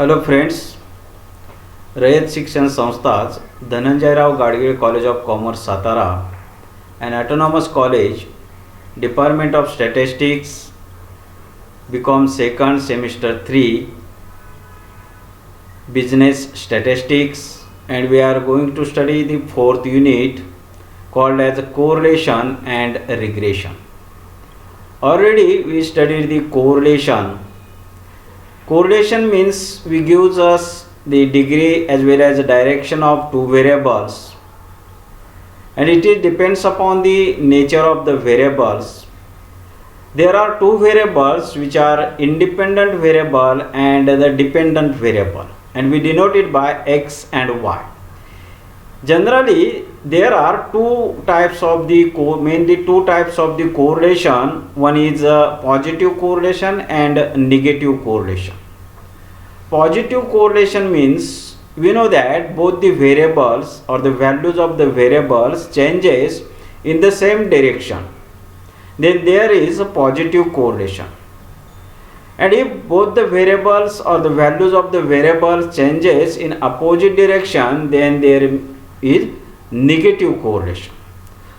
Hello friends, Rayat Shikshan Sanstha's Dhananjayrao Gadgil college of commerce Satara and autonomous college, Department of Statistics, BCom second semester 3, Business Statistics, and we are going to study the fourth unit called as correlation and regression. Already we studied the correlation. Correlation means we gives us the degree as well as the direction of two variables, and it depends upon the nature of the variables. There are two variables which are independent variable and the dependent variable, and we denote it by x and y. Generally there are mainly two types of the correlation. One is positive correlation and negative correlation. Positive correlation means we know that both the variables or the values of the variables changes in the same direction, then there is a positive correlation. And if both the variables or the values of the variables changes in opposite direction, then there is negative correlation.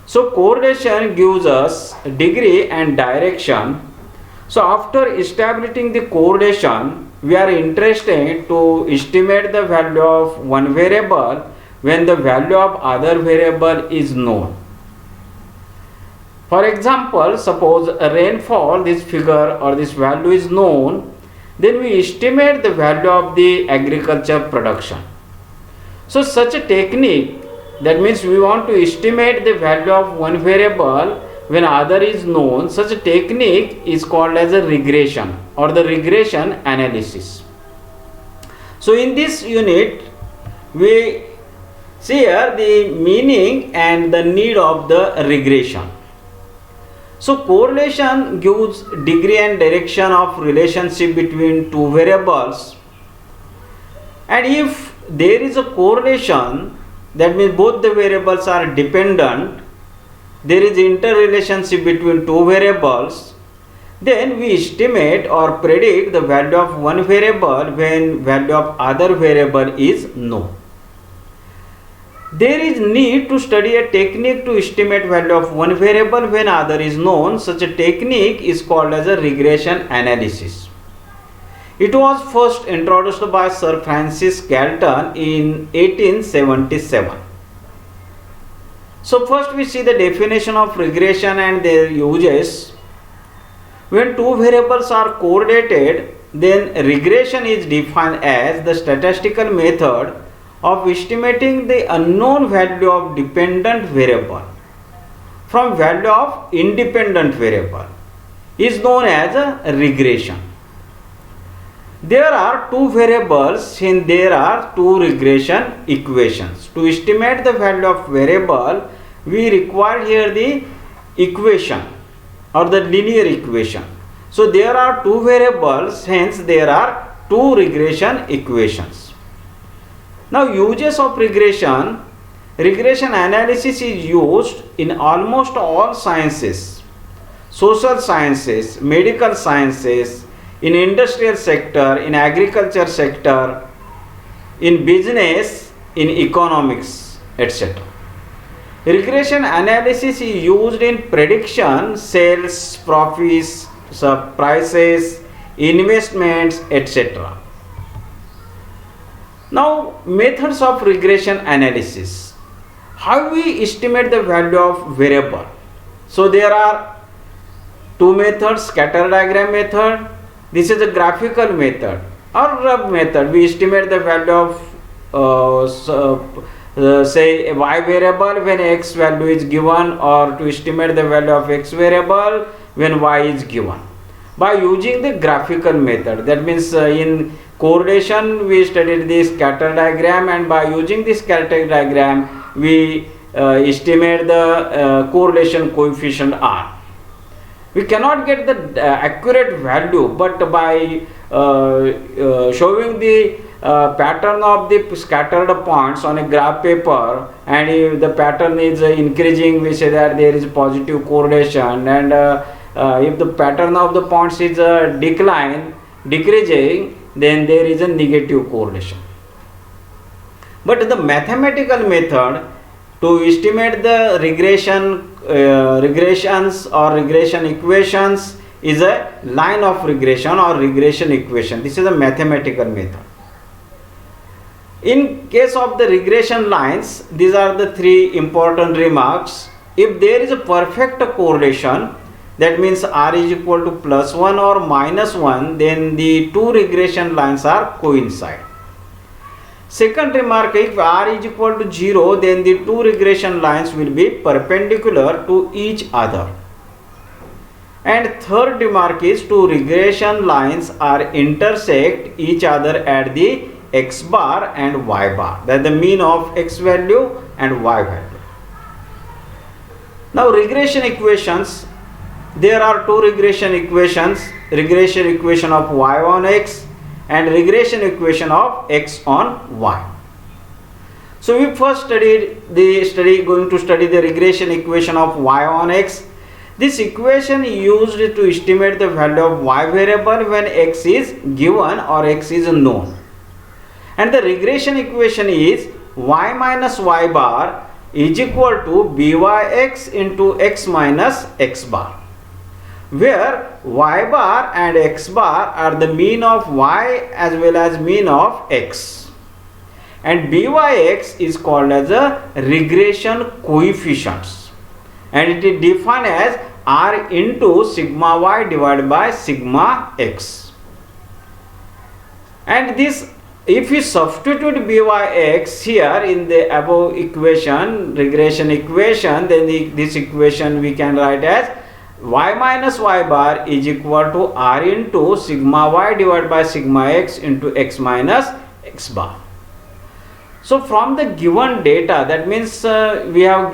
So correlation gives us degree and direction. So after establishing the correlation, we are interested to estimate the value of one variable when the value of other variable is known. For example, suppose a rainfall, this figure or this value is known, then we estimate the value of the agriculture production. So such a technique, that means we want to estimate the value of one variable when other is known, such a technique is called as a regression or the regression analysis. So in this unit we see here the meaning and the need of the regression. So correlation gives degree and direction of relationship between two variables, and if there is a correlation, that means both the variables are dependent, there is interrelationship between two variables, then we estimate or predict the value of one variable when value of other variable is known. There is need to study a technique to estimate value of one variable when other is known. Such a technique is called as a regression analysis. It was first introduced by Sir Francis Galton in 1877. So first we see the definition of regression and their uses. When two variables are correlated, then regression is defined as the statistical method of estimating the unknown value of dependent variable from value of independent variable is known as a regression. There are two variables and there are two regression equations. To estimate the value of variable, we require here the equation or the linear equation. So there are two variables, hence there are two regression equations. Now uses of regression. Regression analysis is used in almost all sciences, social sciences, medical sciences, in industrial sector, in agriculture sector, in business, in economics, etc. Regression analysis is used in prediction, sales, profits, prices, investments, etc. Now, methods of regression analysis. How we estimate the value of variable? So there are two methods: scatter diagram method. This is a graphical method or rough method. We estimate the value of say a y variable when x value is given, or to estimate the value of x variable when y is given by using the graphical method. That means in correlation we studied the scatter diagram, and by using this scatter diagram we estimate the correlation coefficient r. We cannot get the accurate value, but by showing the pattern of the scattered points on a graph paper, and if the pattern is increasing, we say that there is positive correlation, and if the pattern of the points is decreasing, then there is a negative correlation. But the mathematical method to estimate the regressions or regression equations is a line of regression or regression equation. This is a mathematical method. In case of the regression lines, these are the three important remarks. If there is a perfect correlation, that means r is equal to +1 or -1, then the two regression lines are coincide. Second remark, if r is equal to 0, then the two regression lines will be perpendicular to each other. And third remark is two regression lines are intersect each other at the x bar and y bar, that is the mean of x value and y value. Now regression equations, there are two regression equations, regression equation of y on x and regression equation of x on y. So we first going to study the regression equation of y on x. This equation is used to estimate the value of y variable when x is given or x is known. And the regression equation is y minus y bar is equal to byx into x minus x bar, where y bar and x bar are the mean of y as well as mean of x, and byx is called as a regression coefficients, and it is defined as r into sigma y divided by sigma x. And this, if we substitute byx here in the above equation, regression equation, then this equation we can write as y minus y bar is equal to r into sigma y divided by sigma x into x minus x bar. So from the given data, that means we have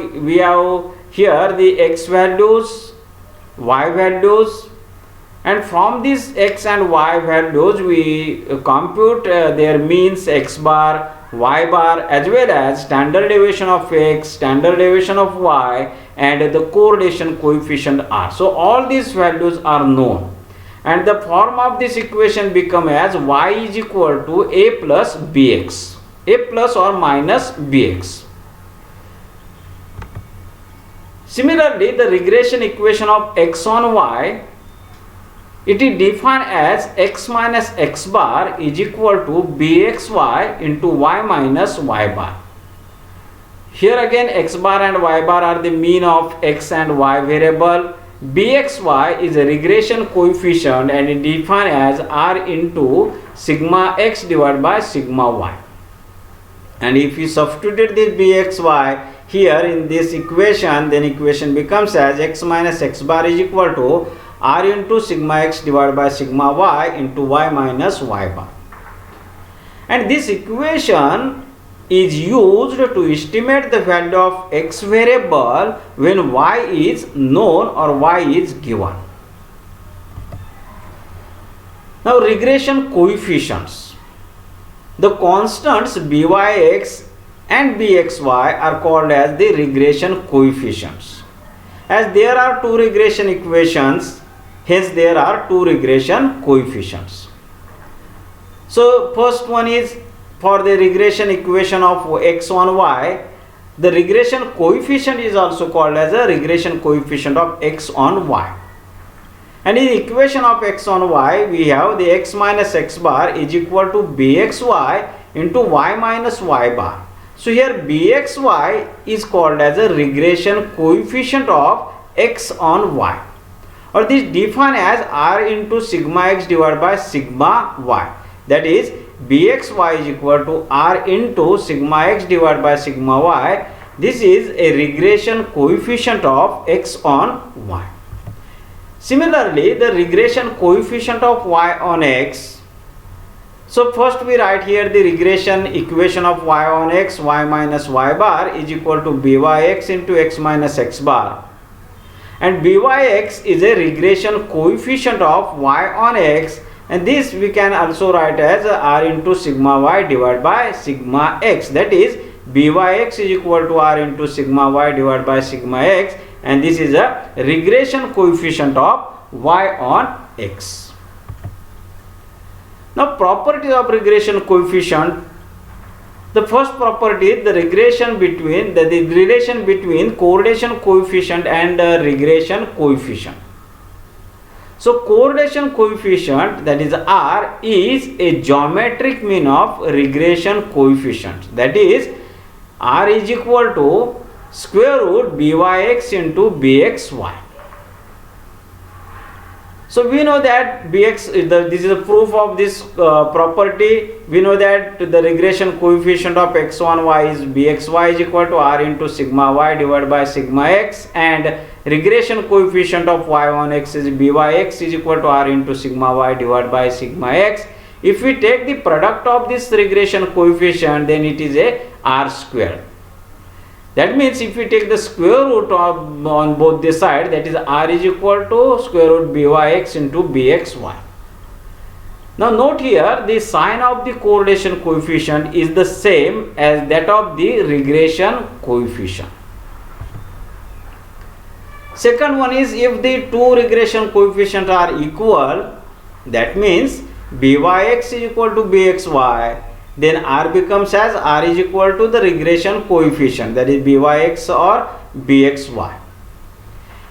here the x values, y values, and from these x and y values we compute their means x bar, y bar, as well as standard deviation of x, standard deviation of y, and the correlation coefficient r. So all these values are known, and the form of this equation become as y is equal to a plus bx, a plus or minus bx. Similarly, the regression equation of x on y, it is defined as x minus x bar is equal to bxy into y minus y bar. Here again x bar and y bar are the mean of x and y variable. bxy is a regression coefficient and it is defined as r into sigma x divided by sigma y. And if you substitute this bxy here in this equation, then equation becomes as x minus x bar is equal to r into sigma x divided by sigma y into y minus y bar. And this equation is used to estimate the value of x variable when y is known or y is given. Now regression coefficients. The constants byx and bxy are called as the regression coefficients. As there are two regression equations, hence there are two regression coefficients. So first one is for the regression equation of x on y, the regression coefficient is also called as a regression coefficient of x on y. And in the equation of x on y, we have the x minus x bar is equal to bxy into y minus y bar. So here bxy is called as a regression coefficient of x on y, or this defined as r into sigma x divided by sigma y, that is bxy is equal to r into sigma x divided by sigma y. This is a regression coefficient of x on y. Similarly, the regression coefficient of y on x. So first we write here the regression equation of y on x, y minus y bar is equal to byx into x minus x bar. And byx is a regression coefficient of y on x, and this we can also write as r into sigma y divided by sigma x, that is byx is equal to r into sigma y divided by sigma x, and this is a regression coefficient of y on x. Now, properties of regression coefficient. The first property is the regression between the relation between correlation coefficient and regression coefficient. So correlation coefficient, that is R, is a geometric mean of regression coefficient. That is, R is equal to square root byx into bxy. So we know that this is a proof of this property. We know that the regression coefficient of x1y is bxy is equal to r into sigma y divided by sigma x, and regression coefficient of y1x is byx is equal to r into sigma y divided by sigma x. If we take the product of this regression coefficient, then it is a r square. That means if we take the square root of on both the sides, that is r is equal to square root byx into bxy. Now note here, the sign of the correlation coefficient is the same as that of the regression coefficient. Second one is, if the two regression coefficients are equal, that means byx is equal to bxy, then r becomes as r is equal to the regression coefficient, that is byx or bxy.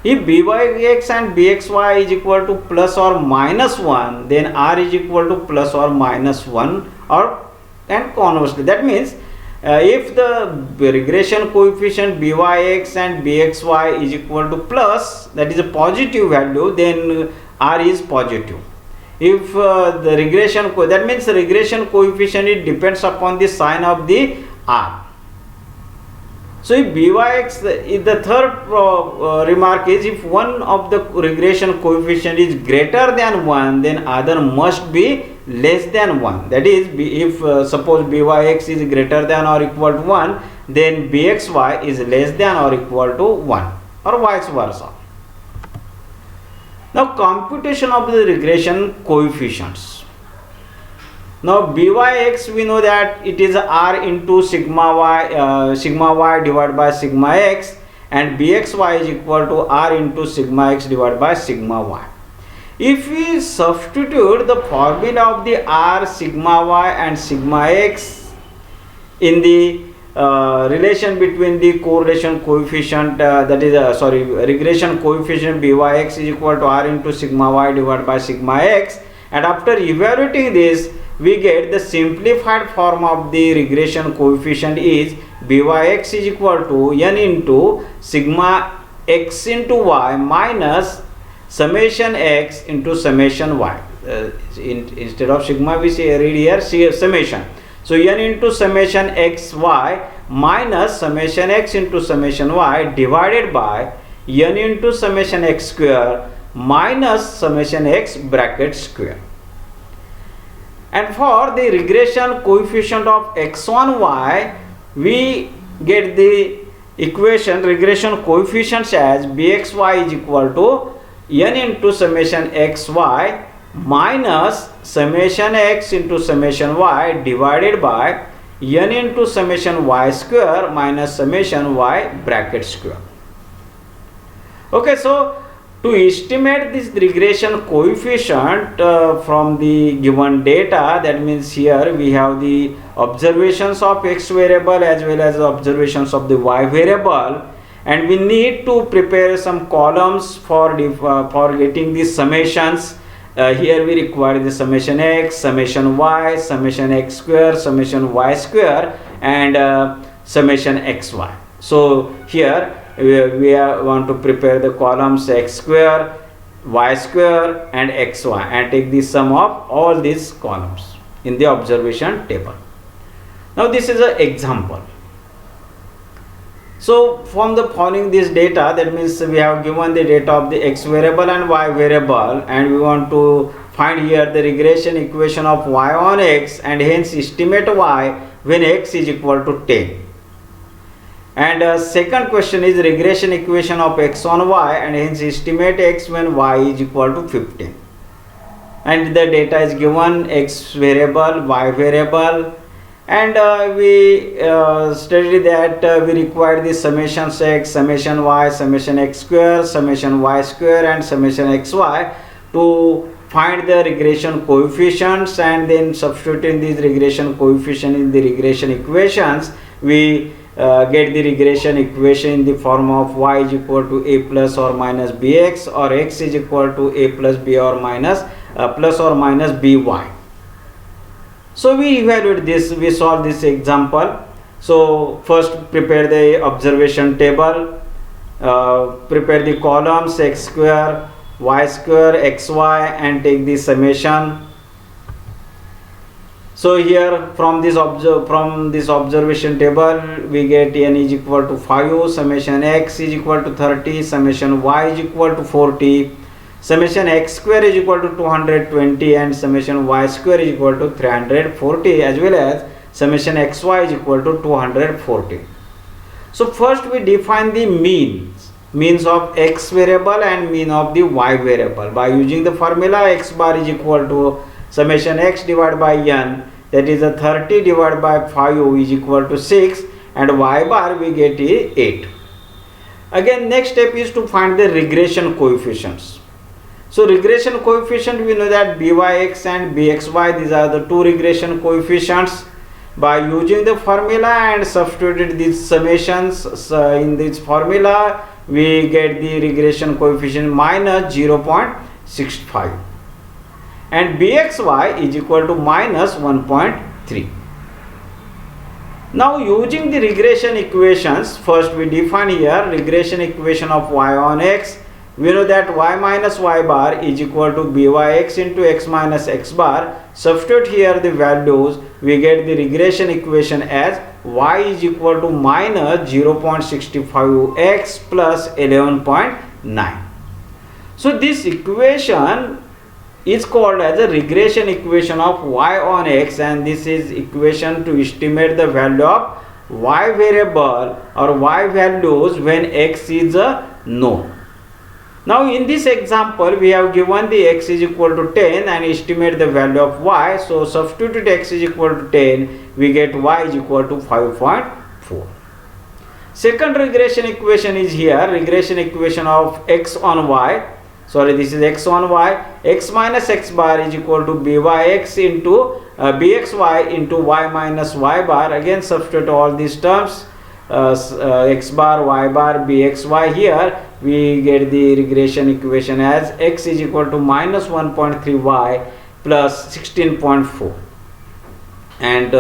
If byx and bxy is equal to plus or minus 1, then r is equal to plus or minus 1, and conversely. That means if the regression coefficient byx and bxy is equal to plus, that is a positive value, then r is positive. If the regression, that means the regression coefficient, it depends upon the sign of the r. So if byx, the third remark is, if one of the regression coefficient is greater than 1, then other must be less than 1. That is, if suppose byx is greater than or equal to 1, then bxy is less than or equal to 1, or vice versa. Now computation of the regression coefficients. Now byx, we know that it is r into sigma y divided by sigma x, and bxy is equal to r into sigma x divided by sigma y. If we substitute the formula of the r, sigma y and sigma x in the relation between the correlation coefficient, regression coefficient byx is equal to r into sigma y divided by sigma x, and after evaluating this, we get the simplified form of the regression coefficient is byx is equal to n into sigma x into y minus summation x into summation y. Instead of sigma, we read here summation. So n into summation x y minus summation x into summation y divided by n into summation x square minus summation x bracket square. And for the regression coefficient of x1y, we get the equation regression coefficients as bxy is equal to n into summation xy minus summation x into summation y divided by n into summation y square minus summation y bracket square. Okay, so to estimate this regression coefficient from the given data, that means here we have the observations of x variable as well as the observations of the y variable, and we need to prepare some columns for getting the summations. Here we require the summation x, summation y, summation x square, summation y square, and summation xy. So here we want to prepare the columns x square, y square and xy, and take the sum of all these columns in the observation table. Now this is an example. So from the following this data, that means we have given the data of the x variable and y variable, and we want to find here the regression equation of y on x, and hence estimate y when x is equal to 10. And second question is regression equation of x on y, and hence estimate x when y is equal to 15. And the data is given x variable, y variable, and we studied that we require the summation x, summation y, summation x square, summation y square and summation xy to find the regression coefficients, and then substituting these regression coefficients in the regression equations, we get the regression equation in the form of y is equal to a plus or minus bx, or x is equal to a plus b or minus plus or minus by. So we evaluate this, we solve this example. So first prepare the observation table, prepare the columns x square, y square, xy, and take the summation. So here from this observation table we get n is equal to 5, summation x is equal to 30, summation y is equal to 40, summation x square is equal to 220, and summation y square is equal to 340, as well as summation xy is equal to 240. So first we define the means of x variable and mean of the y variable by using the formula x bar is equal to summation x divided by n, that is a 30 divided by 5 is equal to 6, and y bar we get is 8. Again, next step is to find the regression coefficients. So regression coefficient, we know that byx and bxy, these are the two regression coefficients. By using the formula and substituted these summations in this formula, we get the regression coefficient minus 0.65, and bxy is equal to minus 1.3. Now using the regression equations, first we define here regression equation of y on x. We know that y minus y bar is equal to byx into x minus x bar. Substitute here the values, we get the regression equation as y is equal to minus 0.65x plus 11.9. So this equation is called as a regression equation of y on x, and this is equation to estimate the value of y variable or y values when x is known. Now in this example we have given the x is equal to 10 and estimate the value of y. So substitute x is equal to 10, we get y is equal to 5.4. Second regression equation is here, regression equation of x on y. Sorry, this is x on y. X minus x bar is equal to byx into bxy into y minus y bar. Again substitute all these terms, x bar, y bar, bxy. Here we get the regression equation as x is equal to minus 1.3y plus 16.4, and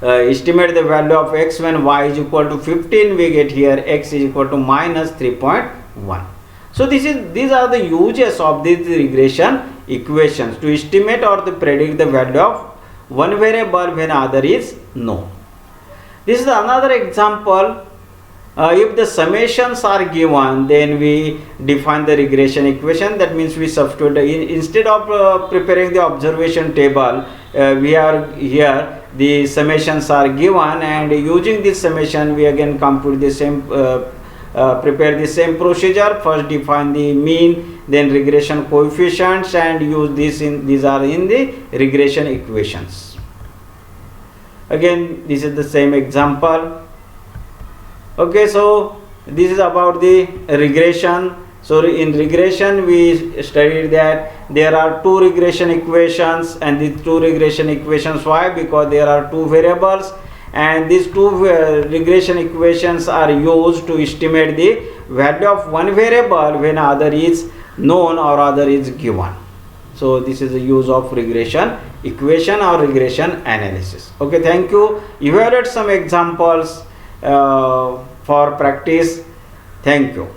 estimate the value of x when y is equal to 15, we get here x is equal to minus 3.1. So these are the uses of these regression equations to estimate or to predict the value of one variable when other is known. This is another example. If the summations are given, then we define the regression equation. That means we substitute instead of preparing the observation table, we are here the summations are given, and using this summation we again compute the same prepare the same procedure. First define the mean, then regression coefficients, and use this these are in the regression equations. Again this is the same example. Okay, so this is about the regression. So in regression we studied that there are two regression equations, and these two regression equations, why? Because there are two variables, and these two regression equations are used to estimate the value of one variable when other is known or other is given. So this is the use of regression equation or regression analysis. Okay, thank you. Evaluate some examples for practice. Thank you.